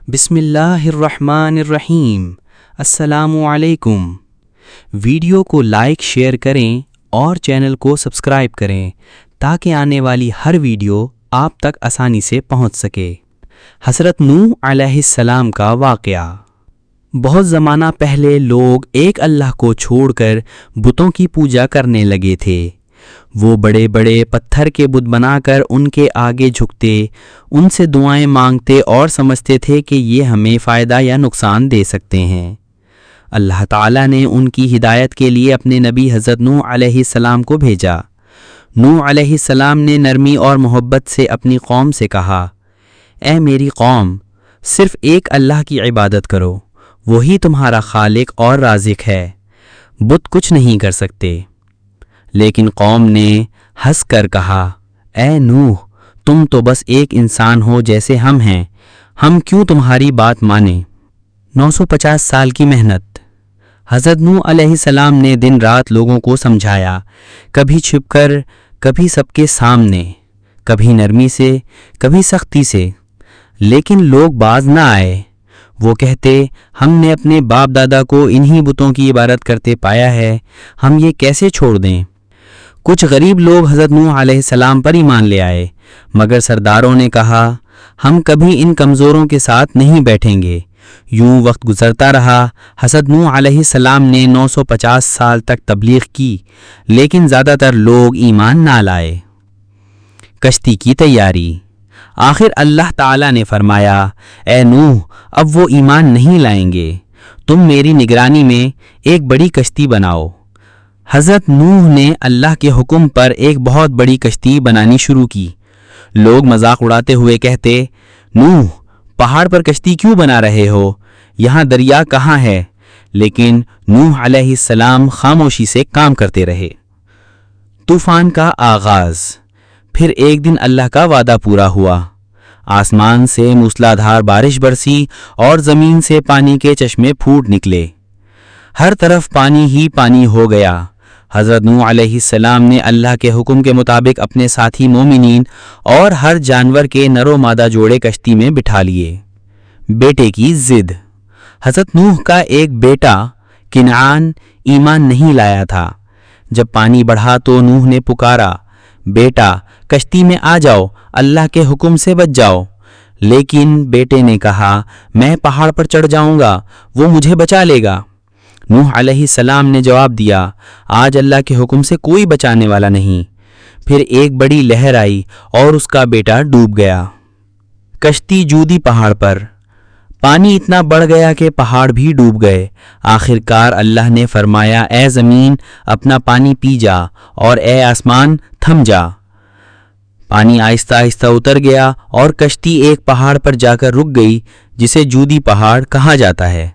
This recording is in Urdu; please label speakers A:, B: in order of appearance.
A: بسم اللہ الرحمن الرحیم۔ السلام علیکم۔ ویڈیو کو لائک شیئر کریں اور چینل کو سبسکرائب کریں تاکہ آنے والی ہر ویڈیو آپ تک آسانی سے پہنچ سکے۔ حضرت نوح علیہ السلام کا واقعہ۔ بہت زمانہ پہلے لوگ ایک اللہ کو چھوڑ کر بتوں کی پوجا کرنے لگے تھے۔ وہ بڑے بڑے پتھر کے بت بنا کر ان کے آگے جھکتے، ان سے دعائیں مانگتے اور سمجھتے تھے کہ یہ ہمیں فائدہ یا نقصان دے سکتے ہیں۔ اللہ تعالیٰ نے ان کی ہدایت کے لیے اپنے نبی حضرت نوح علیہ السلام کو بھیجا۔ نوح علیہ السلام نے نرمی اور محبت سے اپنی قوم سے کہا، اے میری قوم، صرف ایک اللہ کی عبادت کرو، وہی تمہارا خالق اور رازق ہے، بت کچھ نہیں کر سکتے۔ لیکن قوم نے ہنس کر کہا، اے نوح، تم تو بس ایک انسان ہو جیسے ہم ہیں، ہم کیوں تمہاری بات مانیں؟ 950 سال کی محنت۔ حضرت نوح علیہ السلام نے دن رات لوگوں کو سمجھایا، کبھی چھپ کر، کبھی سب کے سامنے، کبھی نرمی سے، کبھی سختی سے، لیکن لوگ باز نہ آئے۔ وہ کہتے، ہم نے اپنے باپ دادا کو انہی بتوں کی عبادت کرتے پایا ہے، ہم یہ کیسے چھوڑ دیں؟ کچھ غریب لوگ حضرت نوح علیہ السلام پر ایمان لے آئے، مگر سرداروں نے کہا، ہم کبھی ان کمزوروں کے ساتھ نہیں بیٹھیں گے۔ یوں وقت گزرتا رہا۔ حضرت نوح علیہ السلام نے 950 سال تک تبلیغ کی، لیکن زیادہ تر لوگ ایمان نہ لائے۔ کشتی کی تیاری۔ آخر اللہ تعالیٰ نے فرمایا، اے نوح، اب وہ ایمان نہیں لائیں گے، تم میری نگرانی میں ایک بڑی کشتی بناؤ۔ حضرت نوح نے اللہ کے حکم پر ایک بہت بڑی کشتی بنانی شروع کی۔ لوگ مذاق اڑاتے ہوئے کہتے، نوح، پہاڑ پر کشتی کیوں بنا رہے ہو؟ یہاں دریا کہاں ہے؟ لیکن نوح علیہ السلام خاموشی سے کام کرتے رہے۔ طوفان کا آغاز۔ پھر ایک دن اللہ کا وعدہ پورا ہوا۔ آسمان سے موسلادھار بارش برسی اور زمین سے پانی کے چشمے پھوٹ نکلے۔ ہر طرف پانی ہی پانی ہو گیا۔ حضرت نوح علیہ السلام نے اللہ کے حکم کے مطابق اپنے ساتھی مومنین اور ہر جانور کے نر و مادہ جوڑے کشتی میں بٹھا لیے۔ بیٹے کی ضد۔ حضرت نوح کا ایک بیٹا کنعان ایمان نہیں لایا تھا۔ جب پانی بڑھا تو نوح نے پکارا، بیٹا کشتی میں آ جاؤ، اللہ کے حکم سے بچ جاؤ۔ لیکن بیٹے نے کہا، میں پہاڑ پر چڑھ جاؤں گا، وہ مجھے بچا لے گا۔ نوح علیہ السلام نے جواب دیا، آج اللہ کے حکم سے کوئی بچانے والا نہیں۔ پھر ایک بڑی لہر آئی اور اس کا بیٹا ڈوب گیا۔ کشتی جودی پہاڑ پر۔ پانی اتنا بڑھ گیا کہ پہاڑ بھی ڈوب گئے۔ آخر کار اللہ نے فرمایا، اے زمین اپنا پانی پی جا، اور اے آسمان تھم جا۔ پانی آہستہ آہستہ اتر گیا اور کشتی ایک پہاڑ پر جا کر رک گئی، جسے جودی پہاڑ کہا جاتا ہے۔